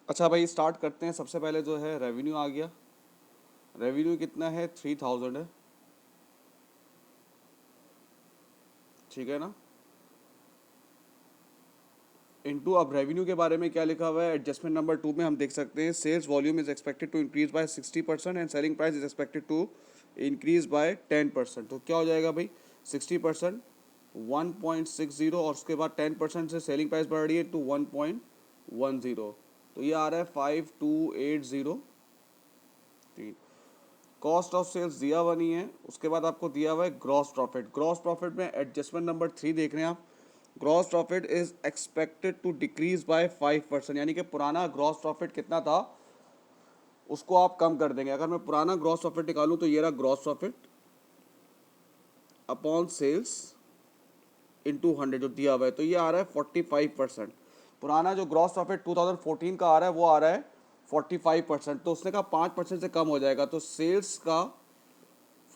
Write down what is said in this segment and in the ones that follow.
अच्छा भाई स्टार्ट करते हैं। सबसे पहले जो है रेवेन्यू आ गया। रेवेन्यू कितना है? 3000 है। ठीक है ना। इनटू अब रेवेन्यू के बारे में क्या लिखा हुआ है एडजस्टमेंट नंबर 2 में हम देख सकते हैं sales volume is expected to increase by 60% and selling price is expected to increase by 10%। तो क्या हो जाएगा भाई? 60% 1.60 और उसके बाद 10% से सेलिंग प्राइस बढ़ रही है टू 1.10। तो ये आ रहा है 5280। कॉस्ट ऑफ सेल्स दिया हुआ नहीं है। उसके बाद आपको दिया हुआ है ग्रॉस प्रॉफिट। ग्रॉस प्रॉफिट में एडजस्टमेंट नंबर 3 देख रहे हैं आप। Gross profit is expected to decrease by 5%, यानी कि पुराना ग्रॉस प्रॉफिट कितना था उसको आप कम कर देंगे। अगर मैं पुराना ग्रॉस प्रॉफिट निकालूं तो ये रहा gross profit upon sales into 100 जो दिया हुआ है, तो ये आ रहा है 45%। पुराना जो ग्रॉस प्रॉफिट 2014 का आ रहा है वो आ रहा है 45%। तो उसने कहा 5% से कम हो जाएगा, तो सेल्स का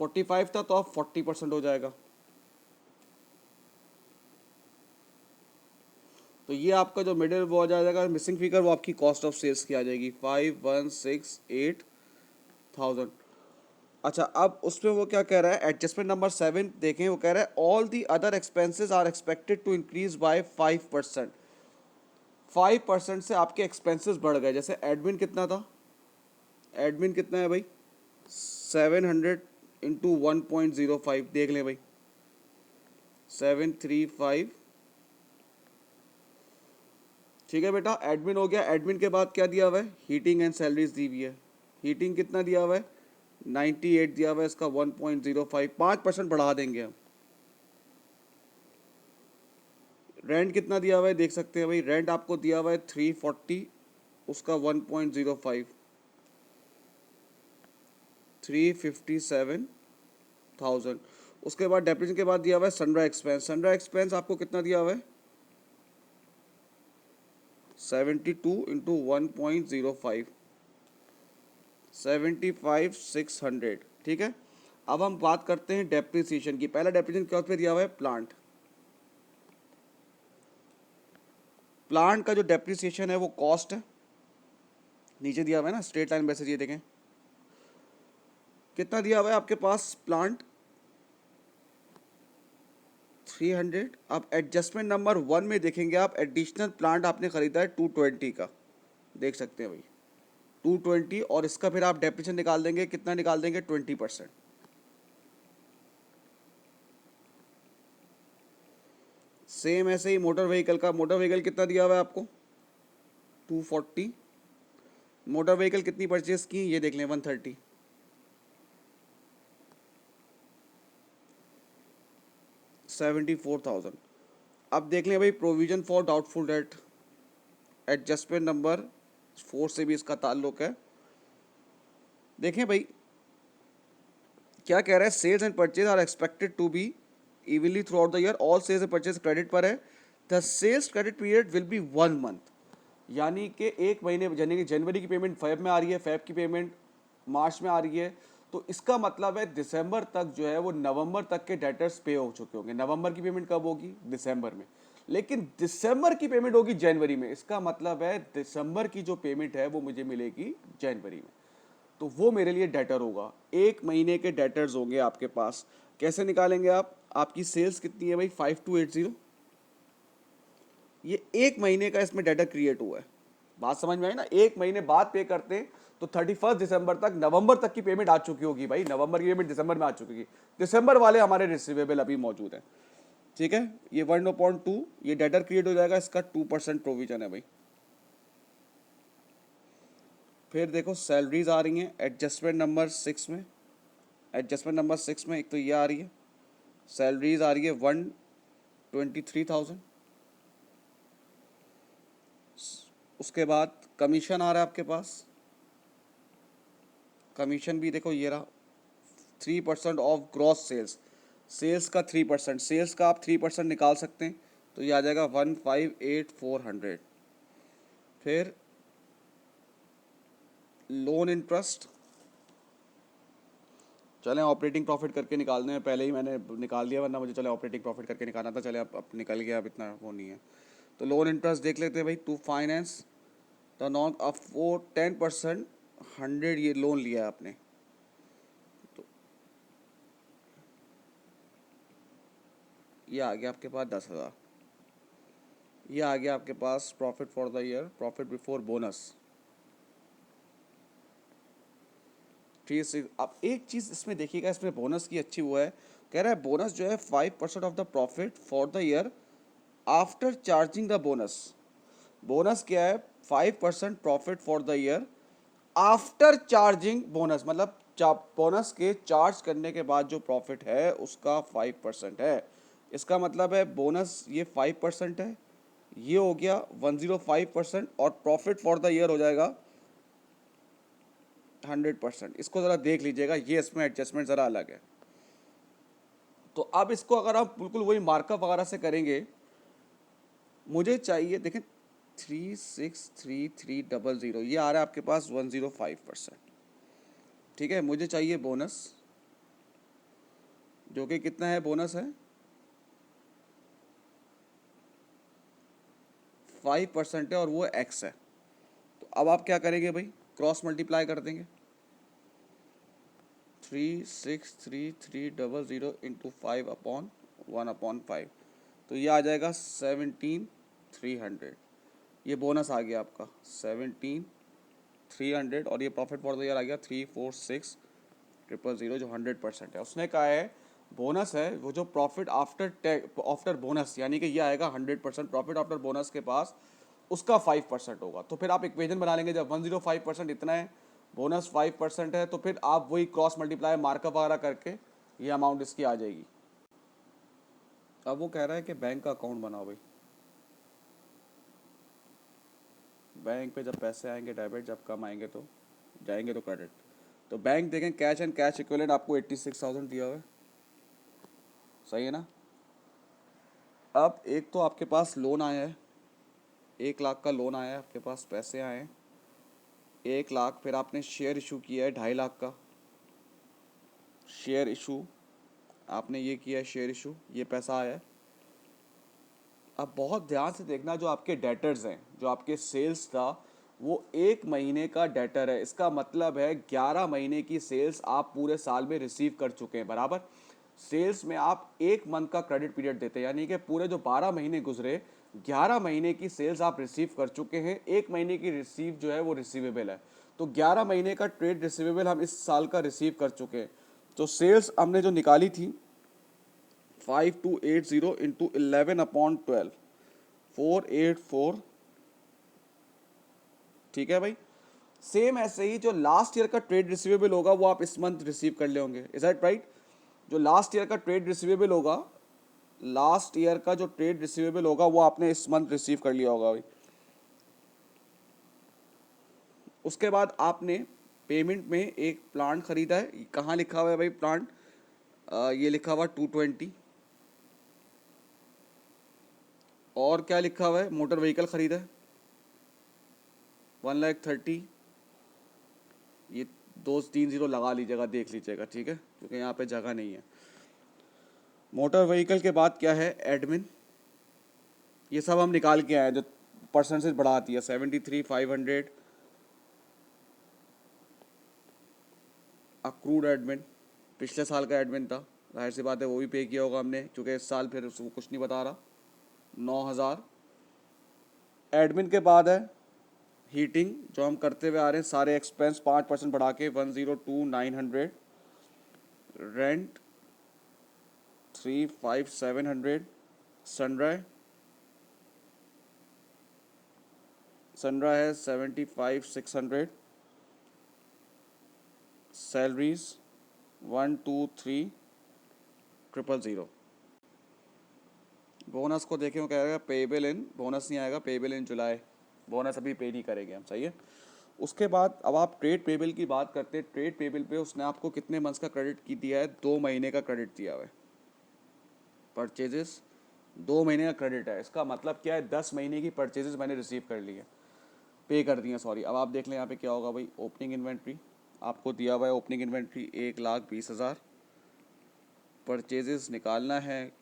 45 था तो अब 40% हो जाएगा। तो ये आपका जो मिडिल वो आ जाएगा मिसिंग फिगर, वो आपकी कॉस्ट ऑफ सेल्स की आ जाएगी 5168,000। अच्छा अब उसमें वो क्या कह रहा है एडजस्टमेंट नंबर 7 देखें। वो कह रहा है all the other expenses are expected to increase by 5%। 5% से आपके एक्सपेंसेस बढ़ गए। जैसे एडमिन कितना था? एडमिन कितना है भाई? 700 इंटू 1.05 देख लें भाई, 735। ठीक है बेटा, एडमिन हो गया। एडमिन के बाद क्या दिया हुआ है? हीटिंग एंड सैलरीज दी हुई है। हीटिंग कितना दिया हुआ है? 98 दिया हुआ है। इसका 1.05 5% बढ़ा देंगे हम। रेंट कितना दिया हुआ है देख सकते हैं भाई। रेंट आपको दिया हुआ है 340, उसका 1.05 357,000। उसके बाद डेप्रिसिएशन के बाद दिया हुआ है सनड्राई एक्सपेंस। सनड्राई एक्सपेंस आपको कितना दिया हुआ है? 72 इंटू 1.05 75,600। ठीक है। अब हम बात करते हैं डेप्रिसिएशन की। पहला डेप्रिसिएशन क्या पे दिया हुआ है? प्लांट। प्लांट का जो डेप्रिसिएशन है वो कॉस्ट है, नीचे दिया हुआ है ना स्ट्रेट लाइन वैसे। ये देखें कितना दिया हुआ है आपके पास प्लांट 300। अब एडजस्टमेंट नंबर 1 में देखेंगे आप, एडिशनल प्लांट आपने खरीदा है 220 का, देख सकते हैं भाई 220। और इसका फिर आप डेप्रिसिएशन निकाल देंगे, कितना निकाल देंगे? 20%। सेम ऐसे ही मोटर व्हीकल का। मोटर व्हीकल कितना दिया हुआ है आपको? 240। मोटर व्हीकल कितनी परचेज की ये देख लें, 130। 74,000। अब देख लें भाई provision for doubtful debt. Adjustment number 4 से भी इसका ताल्लुक है। देखें भाई क्या कह रहा है, sales and purchase are expected to be evenly throughout the year. All sales and purchase credit पर है। The sales credit period will be 1 month, यानी कि एक महीने, यानी कि जनवरी की पेमेंट फेब में आ रही है, फेब की पेमेंट मार्च में आ रही है। तो इसका मतलब है दिसंबर तक जो है वो नवंबर तक के डेटर्स पे हो चुके होंगे। नवंबर की पेमेंट कब होगी? दिसंबर में। लेकिन दिसंबर की पेमेंट होगी जनवरी में। इसका मतलब है दिसंबर की जो पेमेंट है वो मुझे मिलेगी जनवरी में। तो वो मेरे लिए डेटर होगा। एक महीने के डेटर्स होंगे आपके पास। कैसे निकालेंगे आप? आपकी सेल्स कितनी है भाई? 5280। ये एक महीने का इसमें डेटा क्रिएट हुआ है। बात समझ में आई ना? एक महीने बाद पे करते तो 31 दिसंबर तक, नवंबर तक की पेमेंट आ चुकी होगी भाई। नवंबर की पेमेंट दिसंबर में आ चुकी है। दिसंबर वाले हमारे रिसीवेबल अभी मौजूद हैं। ठीक है। ये 1/2 ये डेटर क्रिएट हो जाएगा। इसका 2% प्रोविजन है भाई। फिर देखो सैलरीज आ रही हैं एडजस्टमेंट नंबर 6 में। एडजस्टमेंट नंबर 6 में एक तो ये आ रही है, सैलरीज आ रही है 123,000। उसके बाद कमीशन आ रहा है आपके पास। कमीशन भी देखो ये रहा 3% ऑफ ग्रॉस सेल्स। सेल्स का 3%, सेल्स का आप 3% निकाल सकते हैं। तो ये आ जाएगा 158,400। फिर लोन इंटरेस्ट, चलें ऑपरेटिंग प्रॉफिट करके निकालने में, पहले ही मैंने निकाल दिया वरना मुझे चले ऑपरेटिंग प्रॉफिट करके निकालना था। चले अब निकल गया, अब इतना वो नहीं है। तो लोन इंटरेस्ट देख लेते हैं भाई। टू फाइनेंस द नॉन अब वो 10%, 100 ये लोन लिया है आपने, तो ये आ गया आपके पास 10,000। ये आ गया आपके पास profit for the year, profit before bonus 36। अब एक चीज़ इसमें देखिएगा, इसमें बोनस की अच्छी हुआ है, कह रहा है बोनस जो है 5% of the profit for the year after charging the bonus. Bonus क्या है? 5% profit for the year after charging bonus, मतलब बोनस के चार्ज करने के बाद जो प्रॉफिट है उसका 5% है। इसका मतलब है बोनस ये 5% है, ये हो गया 105%, और प्रॉफिट फॉर द ईयर हो जाएगा 100%। इसको ज़रा देख लीजिएगा, ये इसमें एडजस्टमेंट ज़रा अलग है। तो अब इसको अगर आप बिल्कुल वही मार्कअप वगैरह से करेंगे, मुझे चाहिए देखें 363300, ये आ रहा है आपके पास 105%। ठीक है, मुझे चाहिए बोनस, जो कि कितना है? बोनस है 5% है, और वो एक्स है। तो अब आप क्या करेंगे भाई? क्रॉस मल्टीप्लाई कर देंगे, 363300 इंटू 5/1/5, तो ये आ जाएगा 17,300। ये बोनस आ गया आपका 17,300, और ये प्रॉफिट फॉर द ईयर आ गया 346,000, जो 100% है। उसने कहा है बोनस है वो जो प्रॉफिट आफ्टर बोनस, यानी कि ये आएगा 100% प्रॉफिट आफ्टर बोनस के पास, उसका 5% होगा। तो फिर आप इक्वेशन बना लेंगे, जब 105% इतना है, बोनस 5% है, तो फिर आप वही क्रॉस मल्टीप्लाई मार्कअप वगैरह करके ये अमाउंट इसकी आ जाएगी। अब वो कह रहा है कि बैंक का अकाउंट बनाओ भाई। बैंक पे जब पैसे आएंगे डेबिट, जब कम आएंगे तो जाएंगे तो क्रेडिट। तो बैंक देखें, कैश एंड कैश इक्विवेलेंट आपको 86,000 दिया हुआ है, सही है ना? अब एक तो आपके पास लोन आया है, 1 लाख का लोन आया है आपके पास, पैसे आए हैं 1 लाख। फिर आपने शेयर इशू किया है 2.5 लाख का, शेयर इशू आपने ये किया है, शेयर इशू, ये पैसा आया है। अब बहुत ध्यान से देखना, जो आपके डेटर्स हैं, जो आपके सेल्स था, वो 1 महीने का डेटर है। इसका मतलब है 11 महीने की सेल्स आप पूरे साल में रिसीव कर चुके हैं, बराबर। सेल्स में आप 1 मंथ का क्रेडिट पीरियड देते हैं, यानी कि पूरे जो 12 महीने गुजरे, 11 महीने की सेल्स आप रिसीव कर चुके हैं, 1 महीने की रिसीव जो है वो रिसीवेबल है। तो 11 महीने का ट्रेड रिसीवेबल हम इस साल का रिसीव कर चुके हैं। तो सेल्स हमने जो निकाली थी 5280 इंटू 11/12, 484। ठीक है भाई। सेम ऐसे ही जो लास्ट ईयर का ट्रेड रिसीवेबल होगा वो आप इस मंथ रिसीव कर ले होंगे, इज दैट राइट? जो लास्ट ईयर का ट्रेड रिसीवेबल होगा, लास्ट ईयर का जो ट्रेड रिसीवेबल होगा वो आपने इस मंथ रिसीव कर लिया होगा भाई। उसके बाद आपने पेमेंट में एक प्लांट खरीदा है, कहाँ लिखा हुआ है भाई प्लांट? ये लिखा हुआ 220। और क्या लिखा हुआ है? मोटर व्हीकल खरीदा है 1,30,000। ये 2 3 0 लगा लीजिएगा, देख लीजिएगा, ठीक है, क्योंकि यहाँ पे जगह नहीं है। मोटर व्हीकल के बाद क्या है? एडमिन, ये सब हम निकाल के आए, जो परसेंटेज बढ़ाती है 73,500। अक्रूड एडमिन, पिछले साल का एडमिन था, जाहिर सी बात है वो भी पे किया होगा हमने, क्योंकि इस साल फिर उसको कुछ नहीं बता रहा। 9,000। एडमिन के बाद है हीटिंग, जो हम करते हुए आ रहे हैं, सारे एक्सपेंस 5% बढ़ा के 102,900। रेंट 35700। सनराय, सनराय है 75,600। सैलरीज 123,000। बोनस को देखें, वो कहेगा पेबल इन, बोनस नहीं आएगा, पेबल इन जुलाई, बोनस अभी पे नहीं करेंगे हम, सही है। उसके बाद अब आप ट्रेड पेबल की बात करते हैं। ट्रेड पेबल पे उसने आपको कितने मंथ्स का क्रेडिट की दिया है? 2 महीने का क्रेडिट दिया हुआ है। परचेजेस 2 महीने का क्रेडिट है, इसका मतलब क्या है? 10 महीने की परचेजेस मैंने रिसीव कर ली है, पे कर दी है, सॉरी। अब आप देख लें यहाँ पे क्या होगा भाई। ओपनिंग इन्वेंट्री आपको दिया हुआ है, ओपनिंग इन्वेंट्री 1,20,000। परचेजेस निकालना है,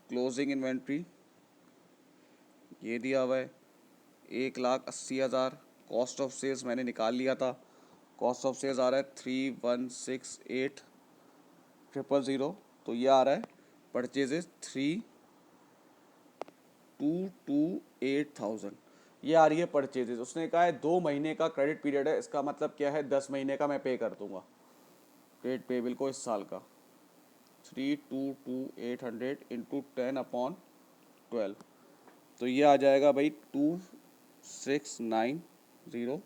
क्लोजिंग इन्वेंट्री ये दिया हुआ है 1,80,000। कॉस्ट ऑफ सेल्स मैंने निकाल लिया था, कॉस्ट ऑफ सेल्स आ रहा है 3,168,000। तो ये आ रहा है परचेजेस 3,228,000, ये आ रही है परचेजेस। उसने कहा है 2 महीने का क्रेडिट पीरियड है, इसका मतलब क्या है 10 महीने का मैं पे कर दूंगा ट्रेड पेबल को इस साल का। 3,228,000 इंटू 10/12, तो ये आ जाएगा भाई 2,690।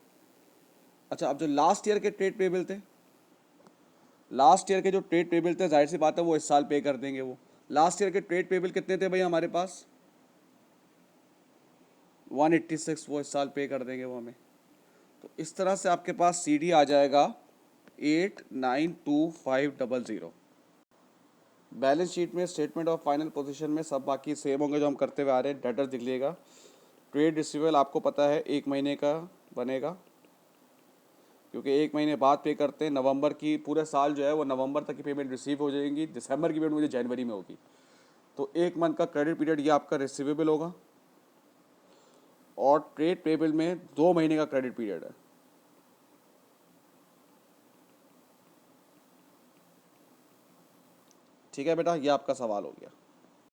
अच्छा, अब जो लास्ट ईयर के ट्रेड पेबल थे, लास्ट ईयर के जो ट्रेड पेबल थे, जाहिर सी बात है वो इस साल पे कर देंगे। वो लास्ट ईयर के ट्रेड पेबल कितने थे भाई हमारे पास? 186, वो इस साल पे कर देंगे वो हमें। तो इस तरह से आपके पास CD आ जाएगा 892,500। बैलेंस शीट में स्टेटमेंट ऑफ फाइनल पोजीशन में सब बाकी सेम होंगे जो हम करते हुए आ रहे हैं। डेटर दिख लिएगा। ट्रेड रिसीवेबल आपको पता है 1 महीने का बनेगा, क्योंकि 1 महीने बाद पे करते हैं। नवंबर की पूरे साल जो है वो नवंबर तक की पेमेंट रिसीव हो जाएगी, दिसंबर की पेमेंट मुझे जनवरी में होगी। तो 1 मंथ का क्रेडिट पीरियड ये आपका रिसीवेबल होगा, और ट्रेड पेबल में 2 महीने का क्रेडिट पीरियड है। ठीक है बेटा, ये आपका सवाल हो गया।